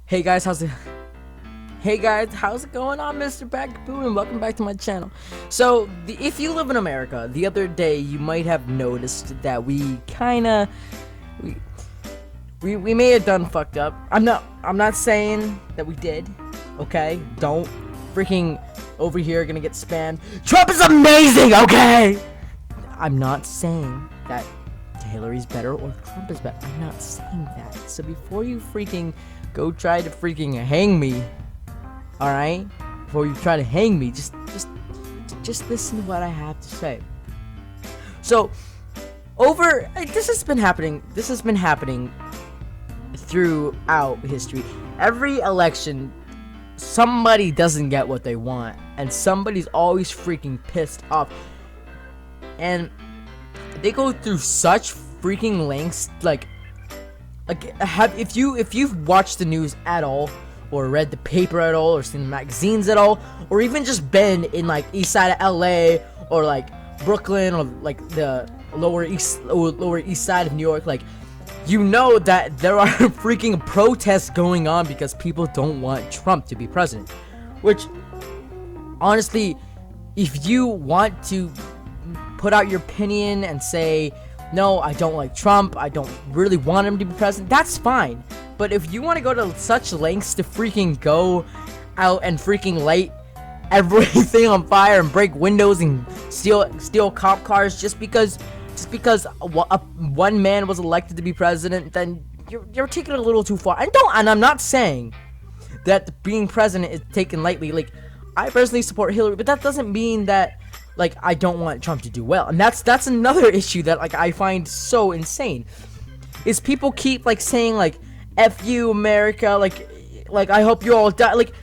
Hey guys, how's it? Hey guys, how's it going on, Mr.Pacypoo, and welcome back to my channel. So, if you live in America, the other day you might have noticed that we may have done fucked up. I'm not saying that we did. Okay, don't freaking over here gonna get spammed. Trump is amazing. Okay, I'm not saying that Hillary's better or Trump is better. I'm not saying that. So before you freaking go try to freaking hang me, all right? Before you try to hang me, just listen to what I have to say. So, this has been happening. This has been happening throughout history. Every election, somebody doesn't get what they want, and somebody's always freaking pissed off. And they go through such freaking lengths, if you've watched the news at all, or read the paper at all, or seen the magazines at all, or even just been in like east side of LA, or like Brooklyn, or like the lower east side of New York, like, you know that there are freaking protests going on because people don't want Trump to be president. Which, honestly, if you want to put out your opinion and say, no, I don't like Trump, I don't really want him to be president, that's fine. But if you want to go to such lengths to freaking go out and freaking light everything on fire and break windows and steal cop cars just because one man was elected to be president, then you're taking it a little too far. And I'm not saying that being president is taken lightly. Like, I personally support Hillary, but that doesn't mean that, like, I don't want Trump to do well. And that's another issue that, like, I find so insane, is people keep, like, saying, like, F you, America, like, I hope you all die. Like,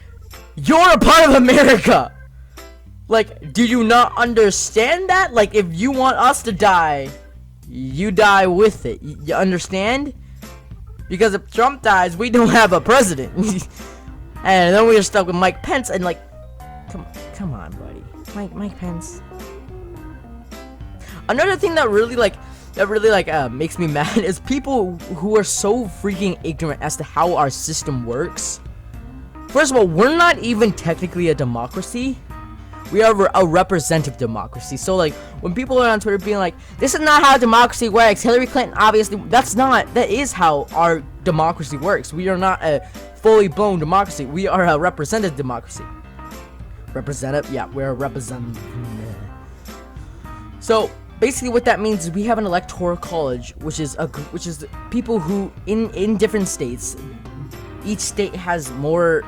you're a part of America. Like, do you not understand that? Like, if you want us to die, you die with it. You understand? Because if Trump dies, we don't have a president. And then we're stuck with Mike Pence, and, like, come on, buddy. Mike Pence. Another thing that really makes me mad is people who are so freaking ignorant as to how our system works. First of all, we're not even technically a democracy. We are a representative democracy. So, like, when people are on Twitter being like, this is not how democracy works, Hillary Clinton, obviously, that is how our democracy works. We are not a fully blown democracy. We are a representative democracy. Representative? Yeah, we're a representative. So, basically what that means is we have an electoral college, which is people who in different states, each state has more.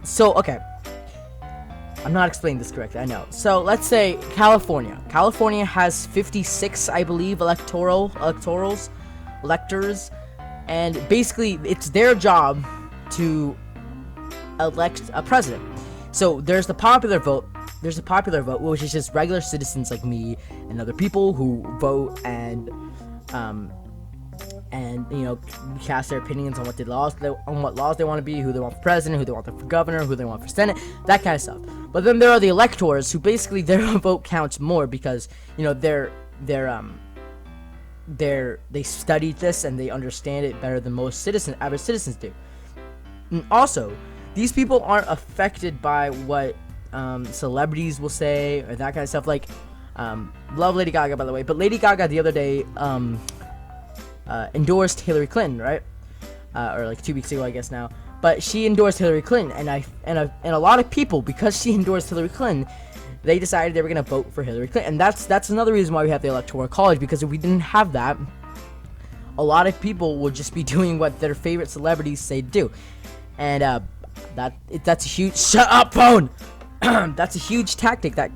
So, okay, I'm not explaining this correctly, I know. So let's say California has 56, I believe, electors, and basically it's their job to elect a president. So there's the popular vote, which is just regular citizens like me and other people who vote and you know, cast their opinions on what laws they want to be, who they want for president, who they want for governor, who they want for senate, that kind of stuff. But then there are the electors, who basically their vote counts more because, you know, they studied this and they understand it better than most average citizens do. And also, these people aren't affected by what celebrities will say or that kind of stuff. Like, love Lady Gaga, by the way, but Lady Gaga the other day endorsed Hillary Clinton, right? Or like 2 weeks ago, I guess now. But she endorsed Hillary Clinton, and a lot of people, because she endorsed Hillary Clinton, they decided they were gonna vote for Hillary Clinton. And that's another reason why we have the electoral college, because if we didn't have that, a lot of people would just be doing what their favorite celebrities say to do. And that's a huge shut up phone. That's a huge tactic that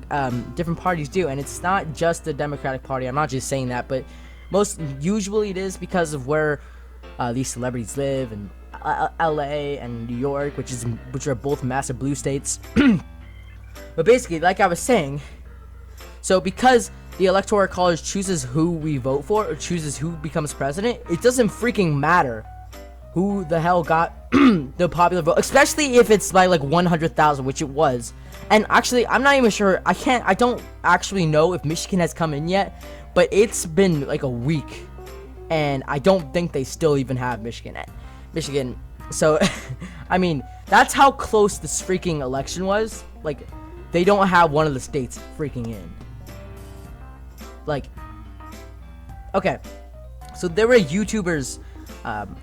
different parties do, and it's not just the Democratic Party. I'm not just saying that, but usually it is because of where these celebrities live, and LA and New York, which are both massive blue states. But basically, like I was saying, so because the electoral college chooses who we vote for or chooses who becomes president, it doesn't freaking matter who the hell got the popular vote, especially if it's by like 100,000, which it was. And actually, I'm not even sure. I don't actually know if Michigan has come in yet, but it's been like a week, and I don't think they still even have Michigan. So I mean, that's how close this freaking election was. Like, they don't have one of the states freaking in. Like, okay, so there were YouTubers,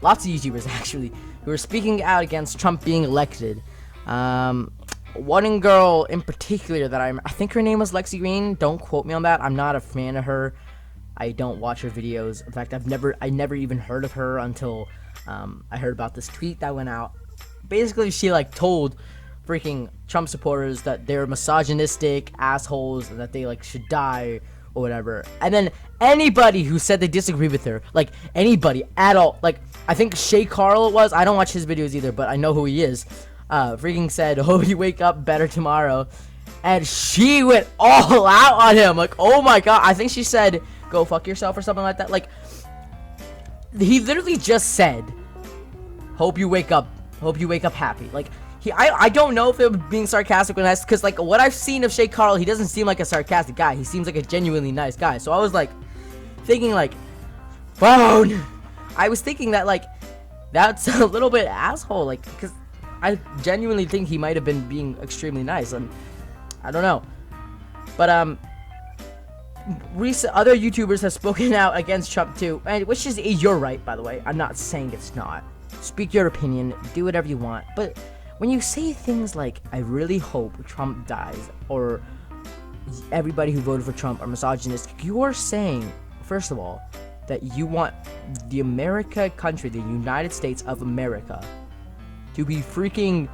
lots of YouTubers actually, who were speaking out against Trump being elected. One girl in particular that I think her name was Lexi Green. Don't quote me on that. I'm not a fan of her. I don't watch her videos. In fact, I never even heard of her until I heard about this tweet that went out. Basically, she like told freaking Trump supporters that they're misogynistic assholes and that they like should die or whatever. And then anybody who said they disagree with her, like anybody at all, like I think Shay Carl it was. I don't watch his videos either, but I know who he is. Freaking said, "Hope you wake up better tomorrow," and she went all out on him. Like, oh my god, I think she said, "Go fuck yourself" or something like that. Like, he literally just said, "Hope you wake up happy." Like, I don't know if it was being sarcastic or not, because like what I've seen of Shay Carl, he doesn't seem like a sarcastic guy. He seems like a genuinely nice guy. So I was like, thinking like, phone. I was thinking that like, that's a little bit asshole. Like, because I genuinely think he might have been being extremely nice, and I don't know. But recent other YouTubers have spoken out against Trump too, and which is your right, by the way. I'm not saying it's not. Speak your opinion, do whatever you want. But when you say things like, "I really hope Trump dies," or "everybody who voted for Trump are misogynistic," you are saying, first of all, that you want the America country, the United States of America, to be freaking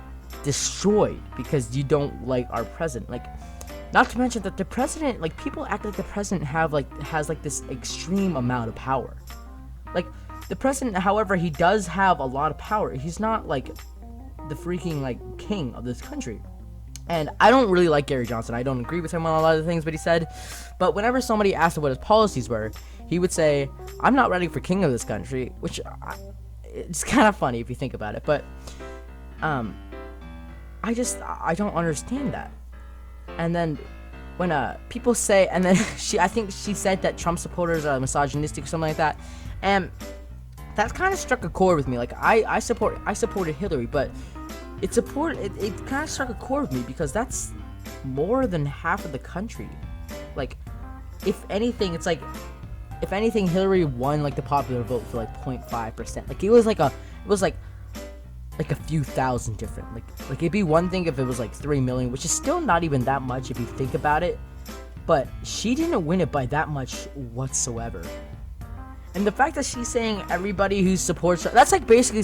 destroyed because you don't like our president. Like, not to mention that the president, like, people act like the president has this extreme amount of power. Like, the president, however, he does have a lot of power. He's not like the freaking like king of this country. And I don't really like Gary Johnson. I don't agree with him on a lot of the things that he said. But whenever somebody asked him what his policies were, he would say, "I'm not running for king of this country," which it's kind of funny if you think about it. But I don't understand that. And then when people say, and then I think she said that Trump supporters are misogynistic or something like that, and that kind of struck a chord with me. Like, I supported Hillary, but it kind of struck a chord with me because that's more than half of the country. Like, if anything, it's like, if anything, Hillary won like the popular vote for like 0.5%. Like, it was like a few thousand different. Like it'd be one thing if it was like 3 million, which is still not even that much if you think about it. But she didn't win it by that much whatsoever. And the fact that she's saying everybody who supports her, that's like Hitler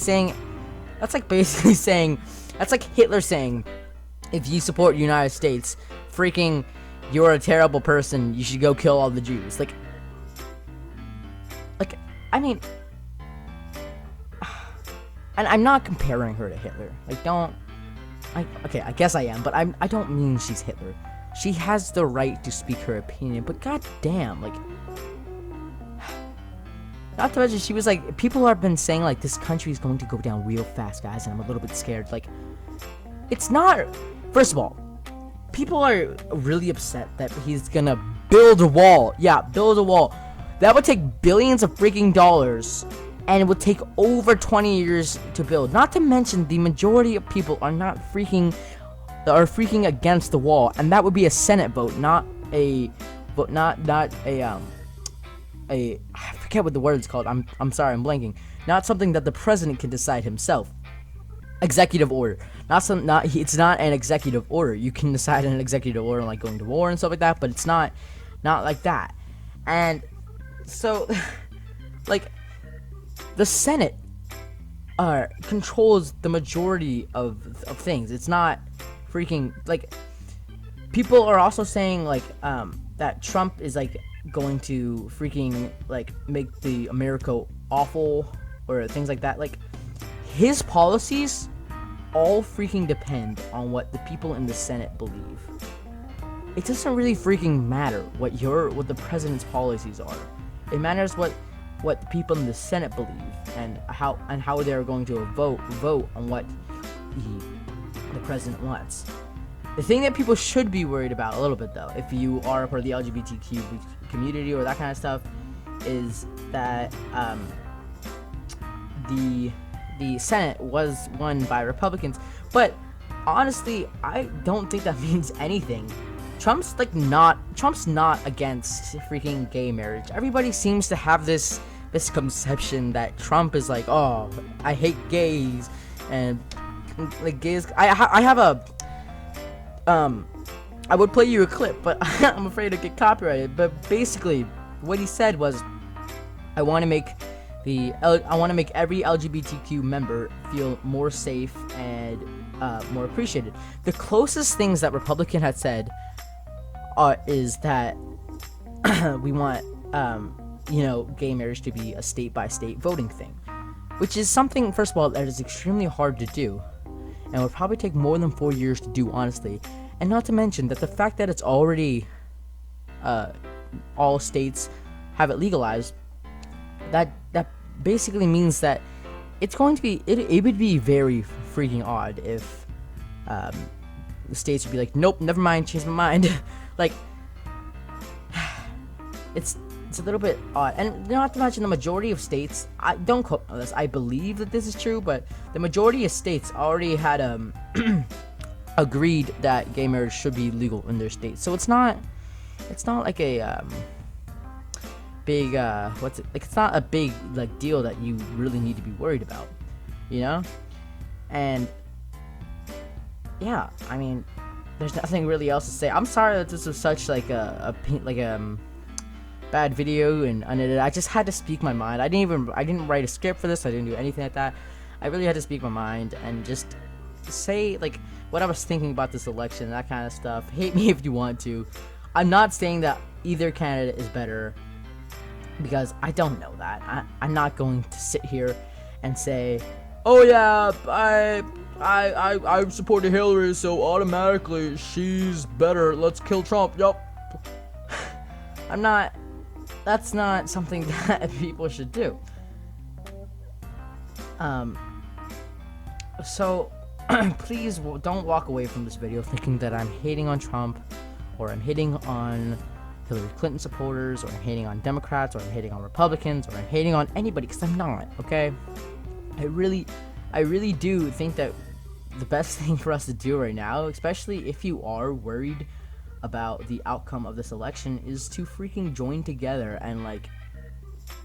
saying, if you support the United States, freaking, you're a terrible person, you should go kill all the Jews. Like, I mean, and I'm not comparing her to Hitler. Okay, I guess I am, but I don't mean she's Hitler. She has the right to speak her opinion, but goddamn, like, not to mention, she was like, people have been saying, like, this country is going to go down real fast, guys, and I'm a little bit scared. Like, it's not. First of all, people are really upset that he's gonna build a wall. Yeah, build a wall. That would take billions of freaking dollars, and it would take over 20 years to build. Not to mention, the majority of people are freaking against the wall, and that would be a Senate vote, not a vote, not I forget what the word is called. I'm sorry, I'm blanking. Not something that the president can decide himself. Executive order. It's not an executive order. You can decide an executive order like going to war and stuff like that, but it's not like that. And so, like, the Senate controls the majority of things. It's not freaking, like, people are also saying, like, that Trump is, like, going to freaking, like, make the America awful or things like that. Like, his policies all freaking depend on what the people in the Senate believe. It doesn't really freaking matter what the president's policies are. It matters what the people in the Senate believe and how they're going to vote on what the president wants. The thing that people should be worried about a little bit, though, if you are a part of the LGBTQ community or that kind of stuff, is that the the Senate was won by Republicans, but honestly, I don't think that means anything. Trump's not against freaking gay marriage. Everybody seems to have this misconception that Trump is like, oh, I hate gays, and like gays. I have a I would play you a clip, but I'm afraid to get copyrighted. But basically, what he said was, I want to make every LGBTQ member feel more safe and more appreciated. The closest things that Republican had said is that we want gay marriage to be a state-by-state voting thing, which is something, first of all, that is extremely hard to do, and would probably take more than 4 years to do, honestly. And not to mention that the fact that it's already all states have it legalized, that basically means that it's going to be it would be very freaking odd if the states would be like, nope, never mind, change my mind. Like, it's a little bit odd. And not to mention, the majority of states, I don't quote on this, I believe that this is true, but the majority of states already had agreed that gay marriage should be legal in their state. So it's not like a big it's not a big deal that you really need to be worried about, and yeah, I mean, there's nothing really else to say. I'm sorry that this was such a bad video and unedited. I just had to speak my mind. I didn't write a script for this. I didn't do anything like that. I really had to speak my mind and just say what I was thinking about this election, that kind of stuff. Hate me if you want to. I'm not saying that either candidate is better, because I don't know that. I'm not going to sit here and say, oh yeah, I supported Hillary, so automatically she's better. Let's kill Trump. Yup. That's not something that people should do. So please don't walk away from this video thinking that I'm hating on Trump, or I'm hating on Hillary Clinton supporters, or I'm hating on Democrats, or I'm hating on Republicans, or I'm hating on anybody, because I'm not, okay? I really do think that the best thing for us to do right now, especially if you are worried about the outcome of this election, is to freaking join together and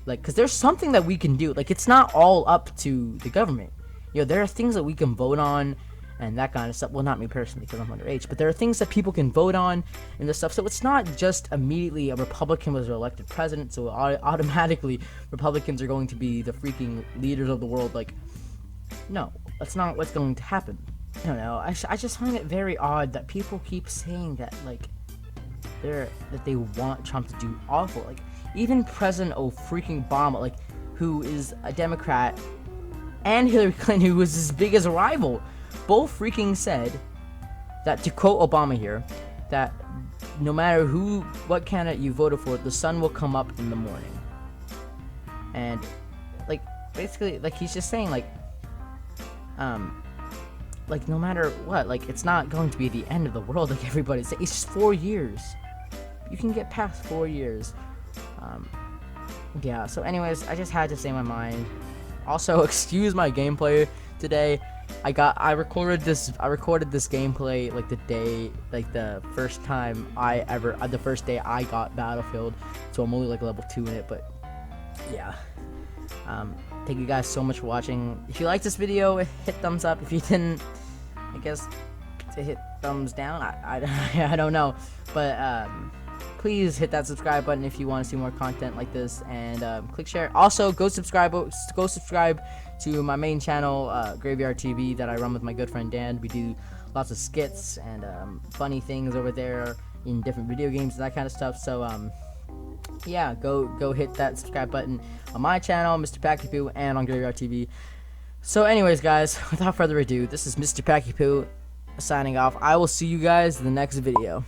because there's something that we can do. It's not all up to the government. There are things that we can vote on and that kind of stuff. Well, not me personally, because I'm underage, but there are things that people can vote on and this stuff. So it's not just immediately a Republican was elected president, so automatically Republicans are going to be the freaking leaders of the world. No, that's not what's going to happen. I don't know. I just find it very odd that people keep saying that that they want Trump to do awful. Even President freaking Obama, who is a Democrat, and Hillary Clinton, who was his biggest rival, both freaking said that, to quote Obama here, that no matter what candidate you voted for, the sun will come up in the morning. And basically, he's just saying no matter what, it's not going to be the end of the world like everybody's saying. It's just 4 years. You can get past 4 years. Yeah, so anyways, I just had to say my mind. Also, excuse my gameplay today. I recorded this gameplay the first day I got Battlefield, so I'm only level 2 in it, but yeah. Thank you guys so much for watching. If you liked this video, hit thumbs up. If you didn't, I guess to hit thumbs down. I don't know, but please hit that subscribe button if you want to see more content like this, and click share. Also, go subscribe to my main channel, Graveyard TV, that I run with my good friend Dan. We do lots of skits and funny things over there in different video games and that kind of stuff. So yeah, go hit that subscribe button on my channel, Mr.Pacypoo, and on Graveyard TV. So anyways, guys, without further ado, this is Mr.Pacypoo signing off. I will see you guys in the next video.